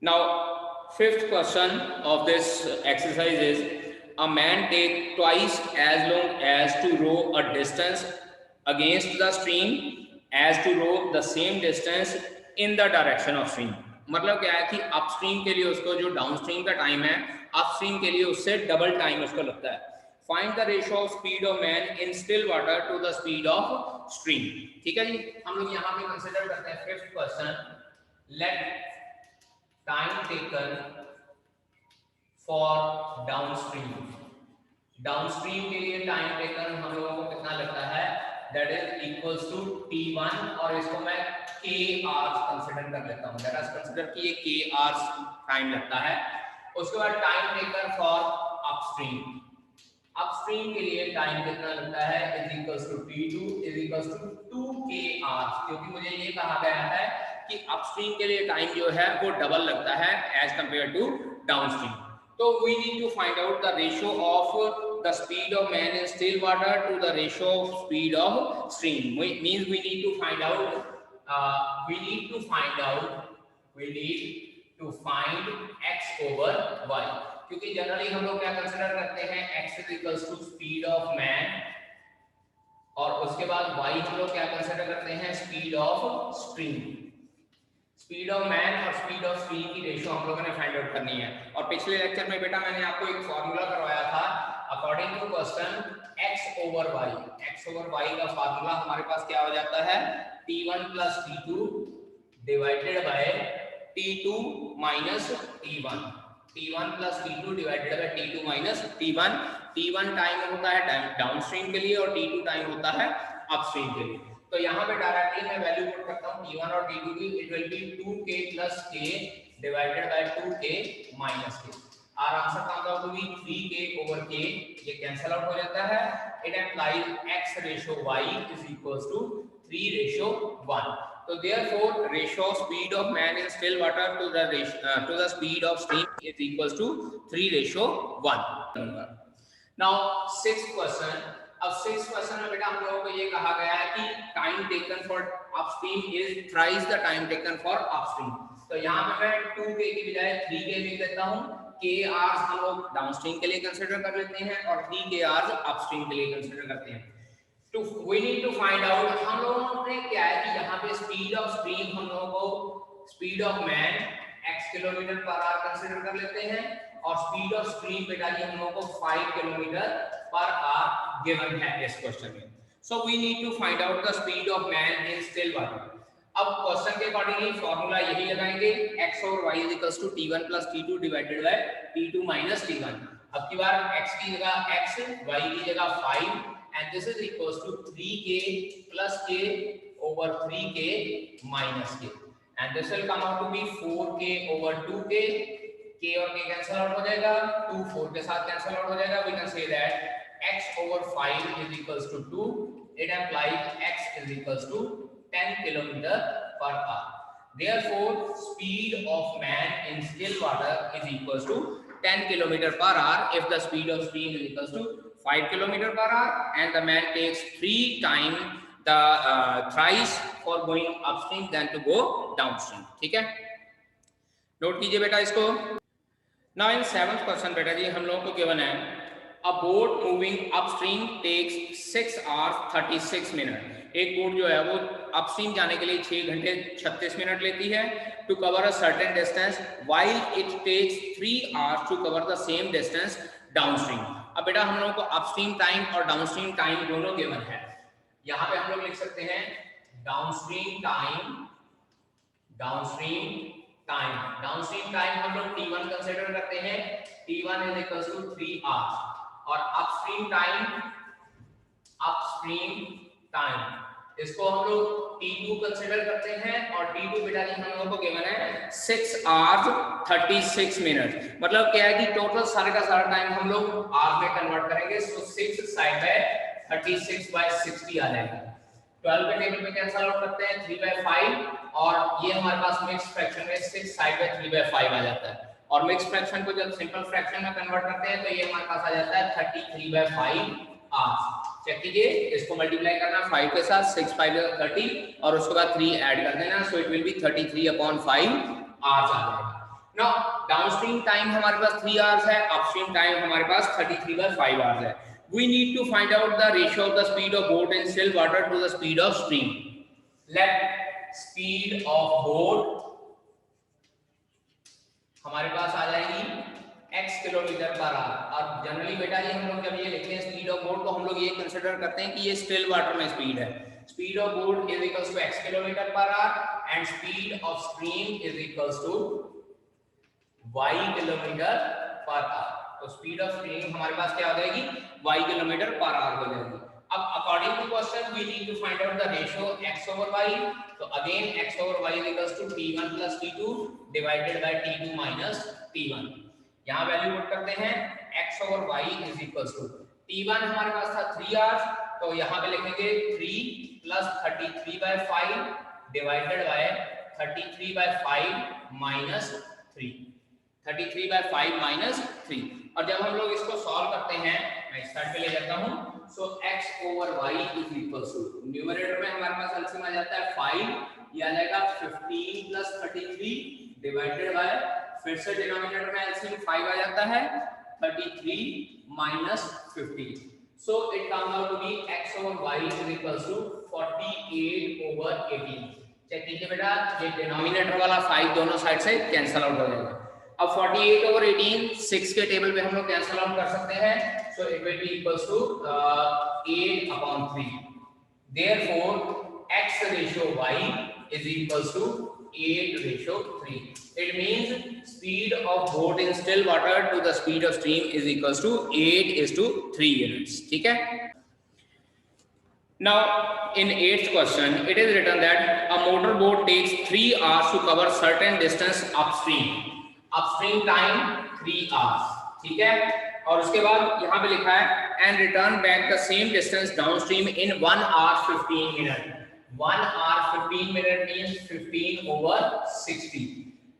Now, fifth question of this exercise is a man take twice as long as to row a distance against the stream as to row the same distance in the direction of stream. मतलब क्या है कि upstream के लिए उसको जो downstream का time है अपस्ट्रीम के लिए उससे डबल टाइम उसको लगता है. Find the ratio of speed of man in still water to the speed of stream. ठीक है जी, हम लोग यहाँ पे कंसिडर करते हैं fifth question. Let time taken for downstream. Downstream के लिए टाइम टेकन हम लोगों को कितना लगता है, that is equals to t1 और इसको मैं k आवर्स कंसीडर कर लेता हूं. दैट इज कंसीडर कि ये k आवर्स टाइम लगता है. उसके बाद time taken for upstream. Upstream के लिए टाइम कितना लगता है is equals to t2 is equals to 2k hours, क्योंकि मुझे ये कहा गया है कि अपस्ट्रीम के लिए टाइम जो है वो डबल लगता है एज कंपेयर टू डाउनस्ट्रीम. तो we need to find out the ratio of the speed of man in still water to the ratio of speed of stream. Means we need to find x over y. क्योंकि generally हम लोग क्या consider करते हैं, x is equals to speed of man और उसके बाद y हम लोग क्या कंसीडर करते हैं, speed of stream. Speed of man और स्पीड ऑफ स्ट्रीम की रेशियो हम लोगों ने फाइंड आउट करनी है. और पिछले लेक्चर में बेटा मैंने आपको एक फॉर्मूला करवाया था according to question x over y. x over y का फार्मूला हमारे पास क्या हो जाता है, t1 plus t2 divided by t2 minus t1. t1 plus t2 divided by t2 minus t1. t1 time होता है डाउनस्ट्रीम के लिए और t2 टाइम होता है अपस्ट्रीम के लिए. तो यहाँ पे डायरेक्टली मैं वैल्यू पुट करता हूँ t1 और t2 की. It will be 2k plus k divided by 2k minus k. Our answer comes out to be 3k over k. ये कैंसिल आउट हो जाता है. It implies x ratio y is equals to 3 ratio 1. So therefore ratio of speed of man in still water to the speed of stream is equals to 3 ratio 1. Now sixth question. अब six question में बेटा हम लोगों को ये कहा गया है कि time taken for upstream is thrice the time taken for upstream. तो यहाँ पे मैं 2k की बजाय 3k लिख देता हूँ. k आवर्स हम लोग डाउनस्ट्रीम के लिए कंसीडर कर लेते हैं और 3k आवर्स अपस्ट्रीम के लिए कंसीडर करते हैं. तो we need to find out, हम लोगों ने क्या है कि यहाँ पे स्पीड ऑफ स्ट्रीम हम लोगों को speed of man x kilometre per hour consider कर लेते हैं और स्पीड ऑफ स्ट्रीम बेटा जी हम लोगों को 5 किलोमीटर पर आवर गिवन है इस क्वेश्चन में. So we need to find out the speed of man in still water. अब क्वेश्चन के अकॉर्डिंगली फार्मूला यही लगाएंगे, x और y is equals to t1 plus t2 divided by t2 minus t1. अब की बार x की जगह x, y की जगह 5 and this is equals to 3k plus k over 3k minus k and this will come out to be 4k over 2k. k और k cancel out हो जाएगा, 2 4 के साथ कैंसिल आउट हो जाएगा. We can say that x over 5 is equals to 2. It implies x is equals to 10 kilometer per hour. Therefore, speed of man in still water is equals to 10 kilometer per hour if the speed of stream is equals to 5 kilometer per hour and the man takes 3 times the thrice for going upstream than to go downstream. ठीक है, note कीजिए बेटा इसको. Now in seventh question बेटा जी हम लोगों को गिवन है A boat moving upstream takes 6 hours 36 minutes. एक बोट जो है वो अपस्ट्रीम जाने के लिए 6 घंटे 36 मिनट लेती है to cover a certain distance while it takes 3 hours to cover the same distance downstream. अब बेटा हम लोगों को अपस्ट्रीम टाइम और डाउनस्ट्रीम टाइम दोनों गिवन है. यहाँ पे हम लोग लिख सकते हैं डाउनस्ट्रीम टाइम हम लोग t1 कंसीडर करते हैं. t1 is equals to 3 hours और अपस्ट्रीम टाइम इसको हम लोग t2 कंसीडर करते हैं और t2 बेटा जी हम लोगों को गिवन है 6 hours 36 मिनट. मतलब क्या है कि टोटल सारे का सारा टाइम हम लोग आवर में कन्वर्ट करेंगे. सो 6 साइड बाय 36 बाय 60 आ जाएगा. 12 के टेबल में कैंसिल आउट करते हैं 3 बाय 5 और ये हमारे पास मिक्स फ्रैक्शन में 6 साइड बाय 3 बाय 5 आ जाता है. और मिक्स फ्रैक्शन को जब सिंपल फ्रैक्शन में कन्वर्ट करते हैं तो ये हमारे पास आ जाता है 33 बाय 5 आवर्स. चेक कीजिए, इसको मल्टीप्लाई करना 5 के साथ 6 5 30 और उसके बाद 3 ऐड कर देना. So it will be 33 upon 5 hours आ जाएगा. नाउ डाउनस्ट्रीम टाइम हमारे पास 3 आवर्स है, अपस्ट्रीम टाइम हमारे पास 33/5 आवर्स है. We need to find out the ratio of the speed of boat in still water to the speed of stream. Let speed of boat हमारे पास आ जाएगी x kilometre per our. और generally बेटा जी हम लोग जब ये लिखते हैं स्पीड ऑफ बोट तो हम लोग ये कंसीडर करते हैं कि ये स्टिल वाटर में स्पीड है. Speed of boat is equals to x kilometre per hour and speed of stream is equals to y kilometre per hour. तो स्पीड ऑफ स्ट्रीम हमारे पास क्या हो जाएगी, y किलोमीटर पर आवर हो जाएगी. अब according to question we need to find out the ratio x over y. तो again x over y is equals to t1 + t2 divided by t2 - t1. यहां वैल्यू पुट करते हैं, x over y is equals to t1 हमारे पास था 3 hours, तो यहां पे लिखेंगे 3 + 33/5 डिवाइडेड बाय 33/5 - 3. 33/5 - 3. और जब हम लोग इसको सॉल्व करते हैं, मैं इस साइड पे ले जाता हूं, so x over y is equals to numerator में हमारे पास एलसीएम आ जाता है 5, ये आ जाएगा 15 + 33 डिवाइडेड बाय, फिर से डिनोमिनेटर में एलसीएम 5 आ जाता है 33 - 15. So it comes out to be x over y is equals to 48/18. Check कीजिए बेटा, ये डिनोमिनेटर वाला 5 दोनों साइड से कैंसिल आउट हो जाएगा. अब 48/18 6 के टेबल पे हम लोग कैंसिल आउट कर सकते हैं, so it will be equals to 8/3. Therefore x ratio y is equals to 8/3. It means speed of boat in still water to the speed of stream is equals to 8:3 units. ठीक है. Now in 8th question it is written that a motor boat takes 3 hours to cover certain distance upstream. Upstream time 3 hours. ठीक है. और उसके बाद यहाँ पे लिखा है and return back the same distance downstream in 1 hour 15 minutes. 1 hour 15 minutes means 15/60.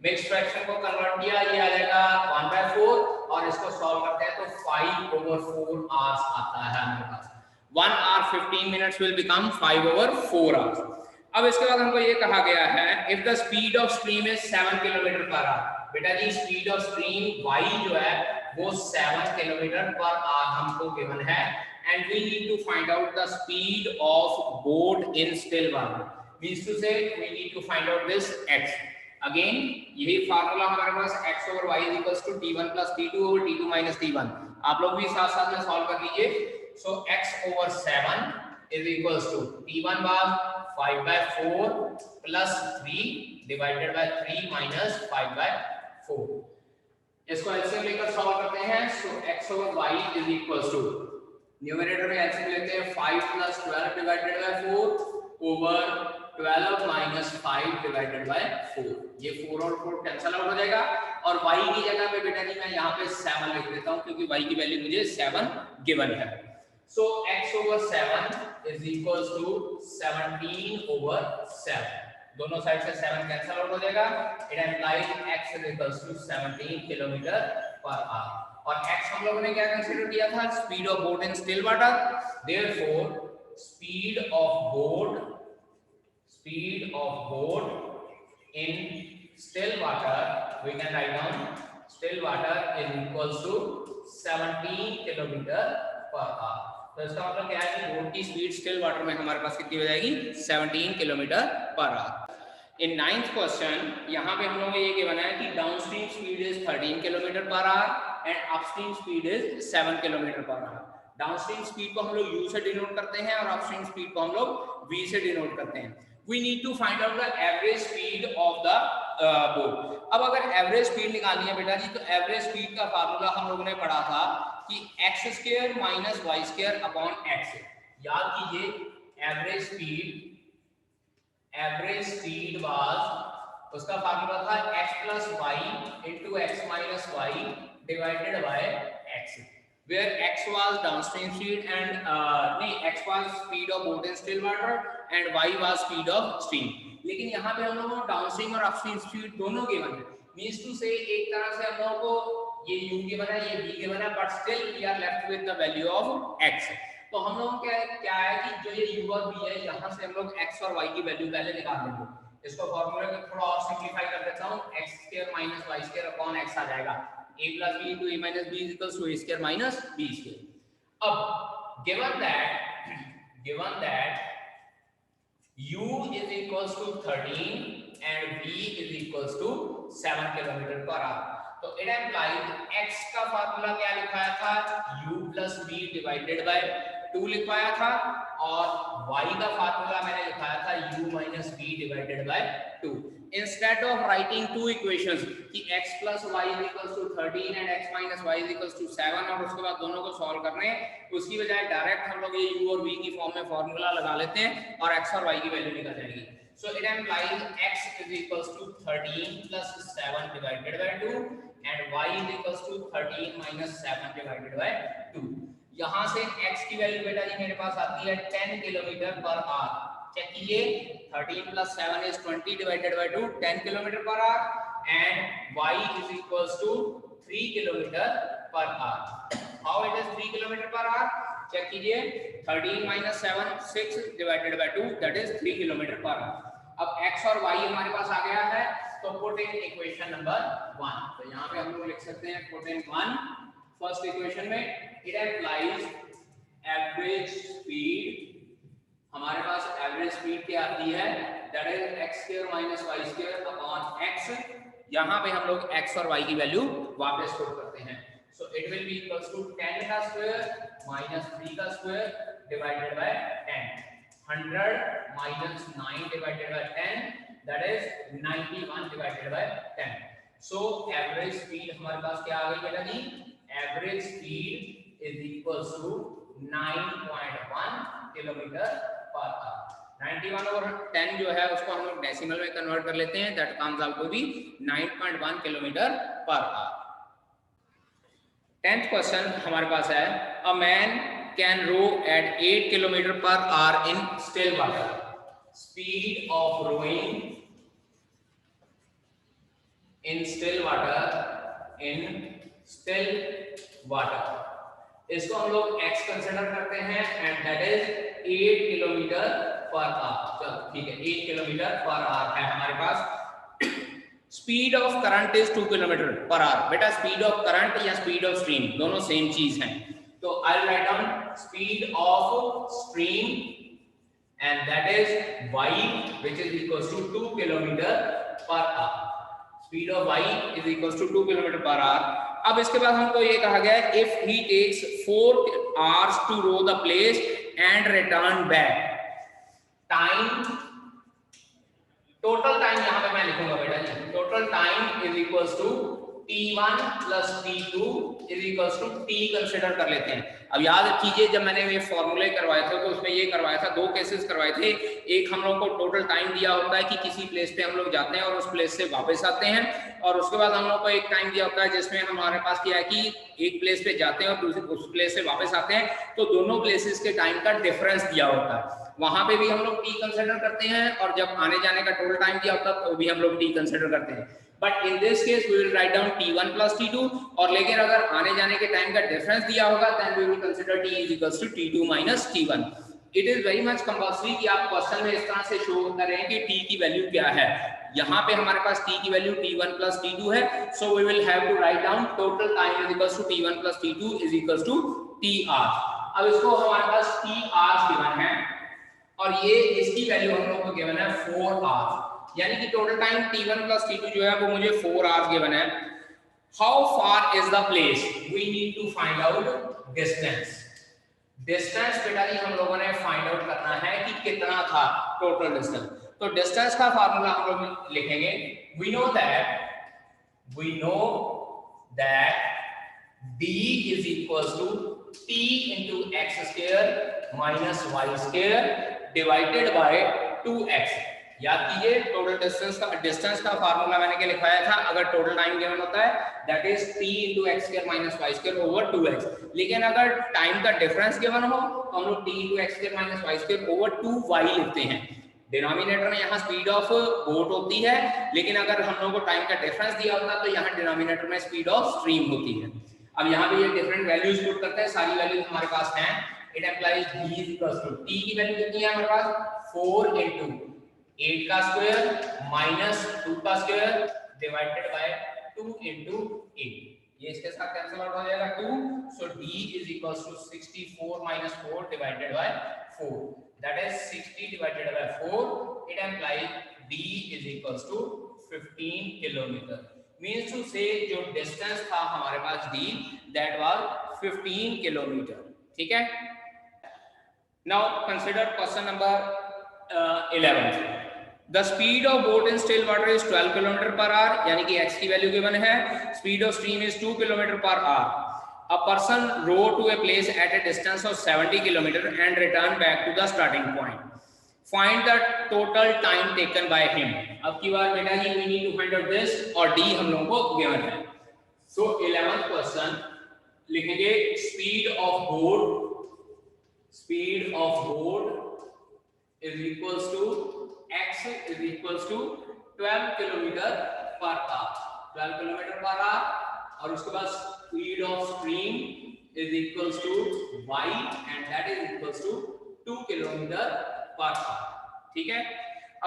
Mix fraction को कन्वर्ट किया, ये आ जाएगा 1/4 और इसको सॉल्व करते हैं तो 5/4 आवर्स आता है हमारे पास. 1 hour 15 minutes will become 5/4 hours. अब इसके बाद हमको ये कहा गया है if the speed of stream is 7 kilometre per hour. बेटा जी स्पीड ऑफ स्ट्रीम y जो है वो 7 किलोमीटर पर आवर हमको गिवन है and we need to find out the speed of boat in still water. Means to say we need to find out this x. Again यही formula हमारे पास x over y is equals to t1 + t2 over t2 - t1. आप लोग भी साथ साथ में solve कर लीजिए. So x over 7 is equals to t1 was 5/4 plus 3 divided by 3 minus 5/4. इसको एलसीएम लेकर सॉल्व करते हैं. So x over y is equals to numerator में एलसीएम लेते हैं 5 plus 12 divided by 4 over 12 minus 5 divided by 4. ये 4 और 4 कैंसिल आउट हो जाएगा और y की जगह पे बेटा जी मैं यहाँ पे 7 लिख देता हूँ क्योंकि y की वैल्यू मुझे 7 गिवन है. So x over 7 is equals to 17/7. दोनों साइड से 7 कैंसिल आउट हो जाएगा. It implies x is equals to 17 kilometre per our. और x हम लोगों ने क्या कंसीडर किया था, speed of boat in still water. Therefore speed of boat in still water we can write down still water is equals to 17 kilometre per hour. तो इसका मतलब क्या है कि बोट की स्पीड स्टिल वाटर में हमारे पास कितनी हो जाएगी, 17 kilometre per our. In 9th question यहाँ पे हम लोगों को ये गिवन है कि downstream speed is 13 kilometre per hour and upstream speed is 7 kilometre per our. Downstream speed को हम लोग u से डिनोट करते हैं और अपस्ट्रीम स्पीड को हम लोग v से डिनोट करते हैं. We need to find out the average speed of the boat. अब अगर एवरेज स्पीड निकालनी है बेटा जी तो एवरेज स्पीड का फार्मूला हम लोगों ने पढ़ा था कि x² - y²/x. याद कीजिए एवरेज स्पीड वाज उसका फार्मूला था x + y * x - y divided by x, where x was downstream speed and x was speed of boat in still water and y was speed of stream. लेकिन यहाँ पे हम लोगों को downstream और upstream speed दोनों given है. Means to से एक तरह से हम लोगों को ये u गिवन है, ये v गिवन है, but still we are left with the value of x. तो हम लोगों को क्या है कि जो ये u और v है यहाँ से हम लोग x और y की वैल्यू पहले निकाल लेंगे. इसको फार्मूला को थोड़ा और सिंपलीफाई कर देता हूँ X square minus Y square upon X आ जाएगा, a plus B into A minus B is equals to A square minus B square. अब given that u is equals to 13 and v is equals to 7 kilometre per hour, तो it employees x का formula क्या लिखवाया था, u plus v divided by 2 लिखवाया था, और y का फार्मूला मैंने लिखवाया था u minus v divided by 2। Instead of writing two equations कि x plus y is equals to 13 and x minus y is equals to 7 और उसके बाद दोनों को सॉल्व करने, उसकी बजाय डायरेक्ट हम लोग ये u और v की फॉर्म में फार्मूला लगा लेते हैं और x और y की वैल्यू निकल जाएगी। So it implies x is equals to 13 plus 7 divided by 2 and y is equals to 13 minus 7 divided by 2। यहाँ से x की वैल्यू बेटा जी मेरे पास आती है 10 किलोमीटर पर आवर। चेक कीजिए, 13 plus 7 is 20 divided by 2, 10 kilometre per hour, and y is equals to 3 kilometre per hour. How it is 3 kilometre per hour? Check कीजिए, 13 minus 7 6 divided by 2 that is 3 kilometre per hour. अब x और y हमारे पास आ गया है, तो put in equation number 1। तो यहाँ पे हम लोग लिख सकते हैं पुट इन 1 फर्स्ट इक्वेशन में। इट एम्प्लाइज एवरेज स्पीड, हमारे पास एवरेज स्पीड क्या आती है, that is x square minus y square upon x। यहाँ पे हम लोग x और y की वैल्यू वापस पुट करते हैं। So it will be equals to 10 का स्क्वायर माइनस 3 का square divided by 10, 100 minus 9 divided by 10 that is 91 divided by 10। So average speed हमारे पास क्या आ गई बेटा जी, average speed is equals to 9.1 kilometre per our. 91 और 10 जो है उसको हम लोग डेसिमल में कन्वर्ट कर लेते हैं, that comes out to be 9.1 kilometre per our. 10th question हमारे पास है, a man can row at 8 kilometer per hour in still water. Speed of rowing in still water इसको हम लोग x कंसीडर करते हैं and that is 8 kilometre per hour. चलो ठीक है, 8 किलोमीटर पर आवर है हमारे पास। Speed of current is 2 kilometre per hour. बेटा स्पीड ऑफ करंट या स्पीड ऑफ स्ट्रीम दोनों सेम चीज हैं, तो I write down speed of stream and that is y which is equals to 2 kilometre per hour. Speed of y is equals to 2 kilometre per hour. अब इसके बाद हमको ये कहा गया है if he takes 4 hours to row the place and return back, time, total time यहाँ पे मैं लिखूंगा बेटा जी, total time is equals to t1 plus t2 is equals to t consider कर लेते हैं। अब याद कीजिए जब मैंने ये फॉर्मूले करवाए थे तो उसमें ये करवाया था, दो केसेस करवाए थे। एक हम लोगों को टोटल टाइम दिया होता है कि किसी प्लेस पे हम लोग जाते हैं और उस प्लेस से वापस आते हैं, और उसके बाद हम लोग को एक टाइम दिया होता है जिसमें हमारे पास क्या है कि एक प्लेस पे जाते हैं और दूसरे उस प्लेस से वापस आते हैं, तो दोनों प्लेसेस के टाइम का डिफरेंस दिया होता है। वहां पे भी हम लोग t कंसीडर करते हैं और जब आने जाने का टोटल टाइम दिया होता है तो भी हम लोग t कंसीडर करते हैं। But in this case we will write down t1 plus t2, और लेकिन अगर आने जाने के टाइम का डिफरेंस दिया होगा then we will consider t is equals to t2 minus t1। It is very much compulsory कि आप क्वेश्चन में इस तरह से शो करें कि t की वैल्यू क्या है। यहाँ पे हमारे पास t की वैल्यू t1 plus t2 है, so we will have to write down total time is equals to t1 plus t2 is equals to t hours। अब इसको हमारे पास t hours गिवन है और ये इसकी वैल्यू हम लोग को गिवन है 4 hours, यानी कि total time t1 plus t2 जो है वो मुझे 4 hours गिवन है। How far is the place, we need to find out distance. Distance बेटा जी हम लोगों ने फाइंड आउट करना है कि कितना था टोटल डिस्टेंस। तो डिस्टेंस का फार्मूला हम लोग लिखेंगे, we know that d is equals to t into x square minus y square divided by 2x। याद कीजिए टोटल डिस्टेंस का फार्मूला मैंने क्या लिखवाया था, अगर टोटल टाइम गिवन होता है that is t into x square minus y square over 2x, लेकिन अगर टाइम का डिफरेंस गिवन हो तो हम लोग t into x square minus y square over 2y लिखते हैं। डिनोमिनेटर में यहाँ स्पीड ऑफ बोट होती है, लेकिन अगर हम लोगों को टाइम का डिफरेंस दिया होता है तो यहाँ डिनोमिनेटर में स्पीड ऑफ स्ट्रीम होती है। अब यहाँ पे ये डिफरेंट वैल्यूज पुट करते हैं, सारी वैल्यूज हमारे पास हैं। It implies d is equals to t की वैल्यू कितनी है हमारे पास 4 into 8 का स्क्वायर माइनस 2 का स्क्वायर डिवाइडेड बाय 2 into 8, ये इसके साथ कैंसिल आउट हो जाएगा 2, सो d is equals to 64 minus 4 divided by 4, that is 60 divided by 4, it implies d is equals to 15 kilometer, means to say जो distance था हमारे पास d that was 15 kilometer, ठीक है। Now consider question number 11. The speed of boat in still water is 12 km per hour, यानी कि x की value given है, speed of stream is 2 km per hour. A person row to a place at a distance of 70 km and return back to the starting point. Find the total time taken by him. अब की बार बेटा जी we need to find out this और d हम लोगों को given है. So 11th question लिखेंगे speed of boat is equals to x is equals to 12 km per hour, 12 km per hour, और उसके बाद speed of stream is equals to y and that is equals to 2 km per hour, ठीक है।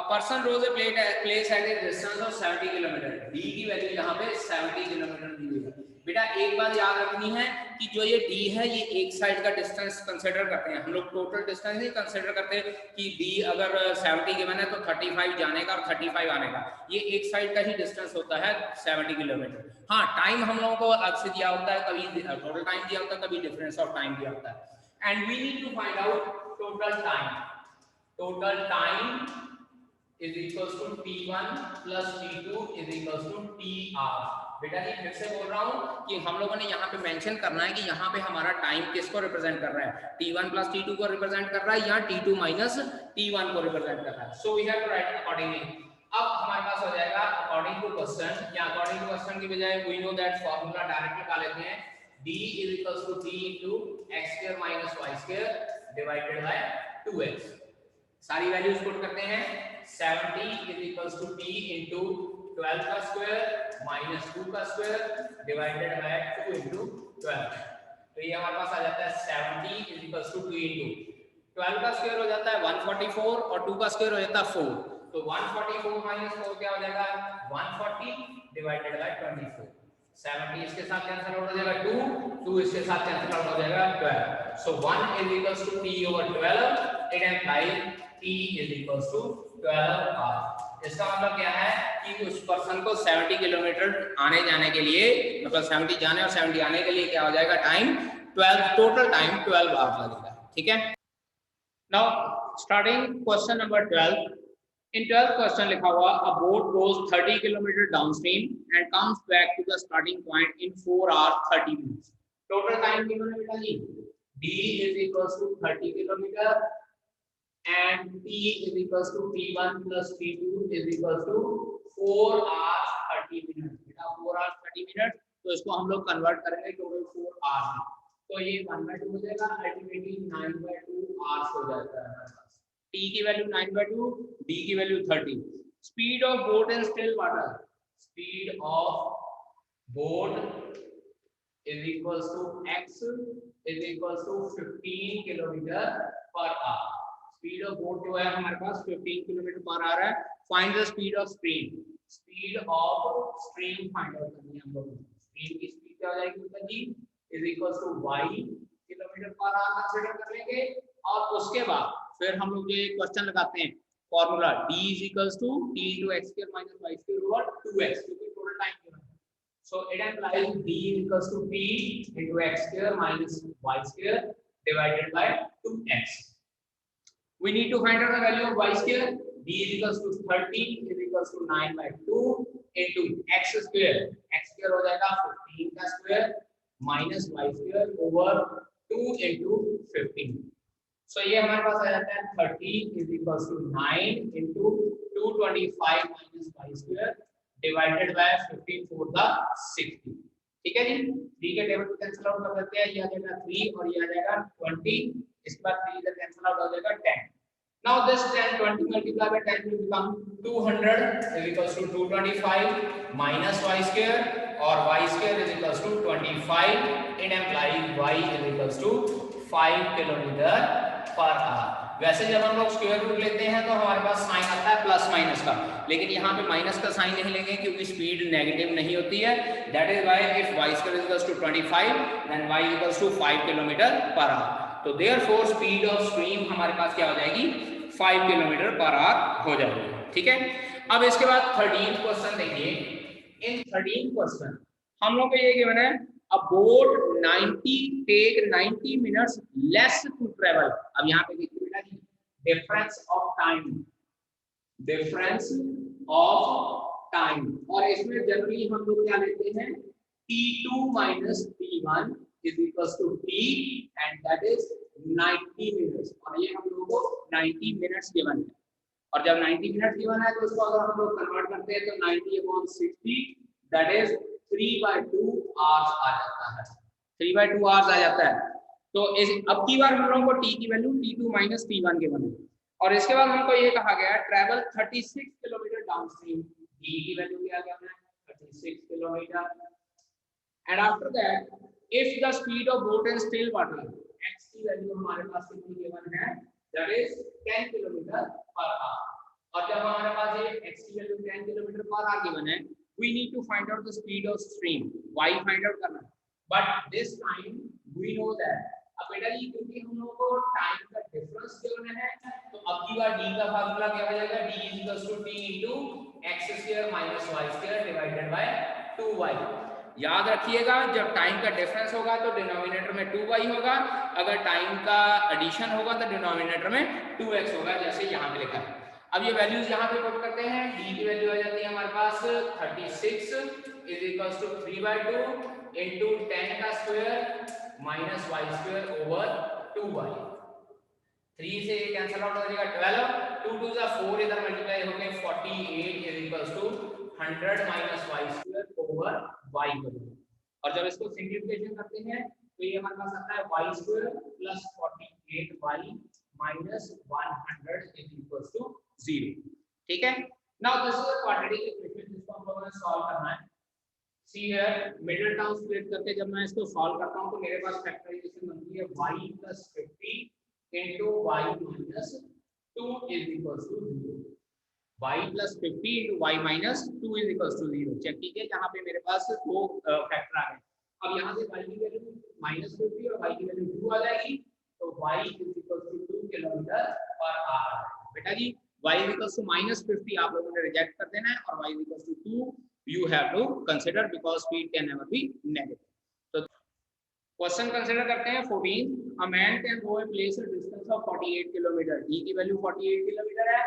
A person rows a place at a distance of 70 km, d की value यहाँ पे 70 km दी हुई है। बेटा एक बात याद रखनी है कि जो ये d है ये एक साइड का डिस्टेंस कंसीडर करते हैं हम लोग, टोटल डिस्टेंस नहीं कंसीडर करते कि d अगर 70 गिवन है तो 35 जाने का और 35 आने का, ये एक साइड का ही डिस्टेंस होता है 70 किलोमीटर। हाँ, टाइम हम लोगों को अलग से दिया होता है, कभी टोटल टाइम दिया होता है, कभी डिफरेंस ऑफ टाइम दिया होता है। And we need to find out total time. Total time is equals to t1 plus t2 is equals to tr। बेटा जी फिर से बोल रहा हूँ कि हम लोगों ने यहाँ पे मेंशन करना है कि यहाँ पे हमारा टाइम किसको रिप्रेजेंट कर रहा है, t1 प्लस t2 को रिप्रेजेंट कर रहा है या t2 माइनस t1 को रिप्रेजेंट कर रहा है। So we have to write accordingly. अब हमारे पास हो जाएगा अकॉर्डिंग टू क्वेश्चन, या अकॉर्डिंग टू क्वेश्चन की बजाय we know that formula direct निकाल लेते हैं, d is equals to t into x square minus y square divided by 2x। सारी वैल्यूज पुट करते हैं, 70 is equals to t into 12 का स्क्वायर माइनस 2 का स्क्वायर डिवाइडेड बाय 2 into 12। तो ये हमारे पास आ जाता है 70 is equals to 2 into 12 का स्क्वायर हो जाता है 144 और 2 का स्क्वायर हो जाता है 4। तो 144 माइनस 4 क्या हो जाएगा 140 डिवाइडेड बाय 24। 70 इसके साथ कैंसिल आउट हो जाएगा 2 इसके साथ कैंसिल आउट हो जाएगा 12। सो 1 is equals to t over 12, it implies t is equals to 12 hour। इसका मतलब क्या है कि उस पर्सन को 70 किलोमीटर आने जाने के लिए, मतलब 70 जाने और 70 आने के लिए क्या हो जाएगा टाइम 12, टोटल टाइम 12 आवर लगेगा, ठीक है। Now starting question number 12। In 12th question लिखा हुआ a boat goes 30 kilometre downstream and comes back to the starting point in 4 hours 30 minutes। Total time कितना बेटा जी, d is equals to 30 kilometre and t is equals to t1 plus t2 is equals to 4 hours 30 minutes। बेटा 4 hours 30 minutes, तो इसको हम लोग convert करेंगे total 4 hours में, तो ये 1/2 हो जाएगा, अल्टीमेटली 9/2 hours हो जाता है हमारे पास। t की वैल्यू 9/2, d की value 30। Speed of boat in still water, speed of boat is equals to x is equals to 15 kilometre per hour. Speed of boat जो है हमारे पास 15 किलोमीटर पर आवर है। Find the speed of stream, speed of stream find out करनी है हम लोग। Stream की speed क्या हो जाएगी बेटा जी, is equals to y kilometre per hour consider कर लेंगे, और उसके बाद फिर हम लोग ये क्वेश्चन लगाते हैं formula d is equals to t into x square minus y square over 2x, क्योंकि टोटल टाइम गिवन है। So it implies d equals to t into x square minus y square divided by 2x। We need to find out the value of y square। d is equals to 30 is equals to 9/2 into x square। x square हो जाएगा 15 का square minus y square over 2 into 15। So ये हमारे पास आ जाता है 30 is equals to 9 into 225 minus y square divided by 15 for the 60। ठीक है जी, 3 के टेबल को कैंसिल आउट कर देते हैं, ये आ जाएगा 3 और ये आ जाएगा 20, इसके बाद 3 इधर कैंसिल आउट हो जाएगा 10। Now this 10 20 multiplied by 10 will become 200 is equals to 225 minus y square, और y square is equals to 25, it implies y is equals to 5 kilometer per hour। वैसे जब हम लोग स्क्वायर रूट लेते हैं तो हमारे पास साइन आता है प्लस माइनस का, लेकिन यहाँ पे माइनस का साइन नहीं लेंगे क्योंकि स्पीड नेगेटिव नहीं होती है। That is why if y square equals to 25 then y equals to 5 kilometre per hour. तो देयरफॉर स्पीड ऑफ स्ट्रीम हमारे पास क्या हो जाएगी, 5 किलोमीटर पर आवर हो जाएगी। ठीक है, अब इसके बाद 13th क्वेश्चन देखिए। इन 13th क्वेश्चन हम लोग को ये गिवन है a boat 90 take 90 minutes less to travel। अब यहाँ पे देखिए बेटा जी, difference of time, difference of time, और इसमें जनरली हम लोग क्या लेते हैं, t2 minus t1 is equals to t and that is 90 minutes, और ये हम लोगों को 90 minutes गिवन है। और जब 90 मिनट गिवन है तो उसको अगर हम लोग कन्वर्ट करते हैं तो 90/60 दैट इज 3/2 आवर्स आ जाता है, 3/2 आवर्स आ जाता है। तो इस अब की बार हम लोगों को t की वैल्यू t2 minus t1 के बने, और इसके बाद हमको ये कहा गया है ट्रैवल 36 किलोमीटर डाउनस्ट्रीम, d की वैल्यू क्या करना है 36 kilometre, and after that if the speed of boat in still water, x की वैल्यू हमारे पास कितनी गिवन है, that is 10 kilometre per our. और जब हमारे पास ये x की value 10 kilometre per our given है, we need to find out the speed of stream, y find out करना है। but this time we know that, अब बेटा जी क्योंकि हम लोगों को टाइम का डिफरेंस गिवन है तो अब की बार d का फार्मूला क्या हो जाएगा, d = t * x² - y² divided by 2y। याद रखिएगा जब टाइम का डिफरेंस होगा तो डिनोमिनेटर में 2y होगा, अगर टाइम का एडिशन होगा तो डिनोमिनेटर में 2x होगा, जैसे यहाँ पे लिखा है। अब ये वैल्यूज यहाँ पे पुट करते हैं, d की वैल्यू आ जाती है हमारे पास 36 = 3/2 into 10 का square minus y² over 2y। 3 से ये कैंसिल आउट हो जाएगा 12, 2 2 जा 4, इधर मल्टीप्लाई हो गए 48 = 100 minus y² over y हो जाएगा। और जब इसको सिंप्लीफिकेशन करते हैं तो ये हमारे पास आता है y² plus 48y minus 100 is equals to 0। ठीक है, now this is a quadratic equation जिसको हम लोगों ने सॉल्व करना है। See here middle term split करके जब मैं इसको सॉल्व करता हूं तो मेरे पास फैक्टराइजेशन बनती है y plus 50 into y minus 2 is equals to 0। y plus 50 into y minus 2 is equals to 0। Check कीजिए जहां पे मेरे पास दो फैक्टर आ गए। अब यहां से y की वैल्यू -50 और y की वैल्यू 2 आ जाएगी, तो y is equals to 2 kilometre per hour. बेटा जी y is equals to -50 आप लोगों ने रिजेक्ट कर देना है, और y is equals to 2 you have to consider because speed can never be negative। तो क्वेश्चन कंसीडर करते हैं 14। a man can go a place a distance of 48 kilometre, d की वैल्यू 48 किलोमीटर है,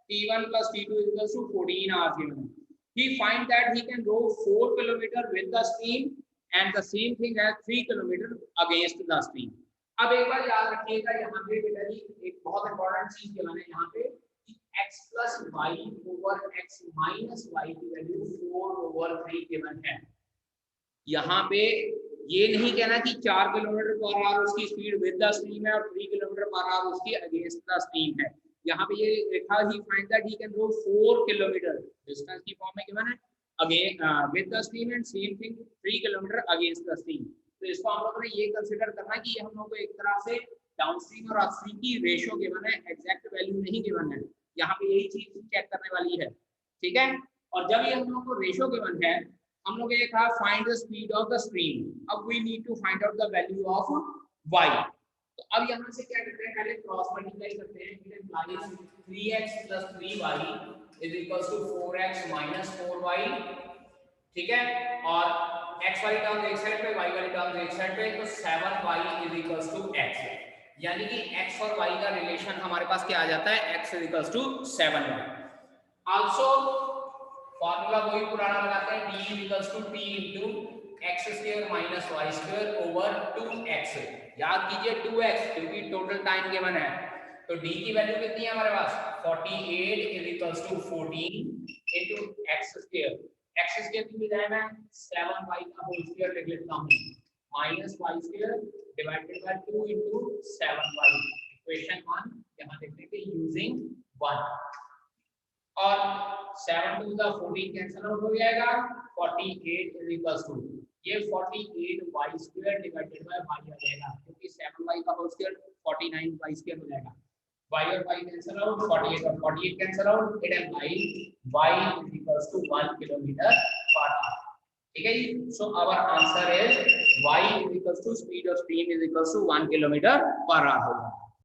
t1 plus t2 is equals to 14 hours given। he find that he can go 4 kilometer with the stream and the same thing as 3 kilometer against the stream। अब एक बार याद रखिएगा यहाँ पे बेटा जी एक बहुत इंपॉर्टेंट चीज गिवन है यहाँ पे, x plus y over x minus y की वैल्यू 4/3 गिवन है। यहाँ पे ये नहीं कहना कि 4 किलोमीटर पर आवर उसकी स्पीड विद द स्ट्रीम है और 3 किलोमीटर पर आवर उसकी अगेंस्ट द स्ट्रीम है। यहाँ पे ये लिखा ही find that he can go 4 kilometre, distance की फॉर्म में गिवन है, again with the stream and same thing 3 kilometre against the stream. तो इसको हम लोगों ने ये कंसीडर करना कि ये हम लोग को एक तरह से डाउनस्ट्रीम और अपस्ट्रीम की रेशियो गिवन है, एग्जैक्ट वैल्यू नहीं गिवन है। यहाँ पे यही चीज चेक करने वाली है, ठीक है। और जब ये हम लोग को रेशियो गिवन है, हम लोग ये कहा find the speed of the stream, अब we need to find out the value of y। तो अब यहाँ से क्या करते हैं, पहले क्रॉस मल्टीप्लाई करते हैं, it implies 3x plus 3y is equals to 4x minus 4y। ठीक है, और x वाली टर्म एक साइड पे, y वाली टर्म एक साइड पे, तो 7y is equals to x, यानी कि x और y का रिलेशन हमारे पास क्या आ जाता है, x is equals to 7y। Also formula वही पुराना लगाते हैं, d is equals to t into x² minus y² over 2x। याद कीजिए 2x क्योंकि टोटल टाइम गिवन है, तो d की वैल्यू कितनी है हमारे पास 48 is equals to 14 into x²। x² की बजाय मैं 7y का होल स्क्वायर लिख लेता हूं, minus y² divided by 2 into 7y। Equation 1 यहां लिख देंगे यूजिंग 1, और 7 2 द 14 कैंसिल आउट हो जाएगा, 48 is equals to ये 48 y² डिवाइडेड बाय y आ जाएगा, क्योंकि 7y का होल स्क्वायर 49 y² हो जाएगा। y और y cancel out, 48 और 48 cancel out, it implies y is equals to 1 kilometer per hour. ठीक है जी. So our answer is y is equals to speed of steam is equals to 1 kilometer per hour होगा.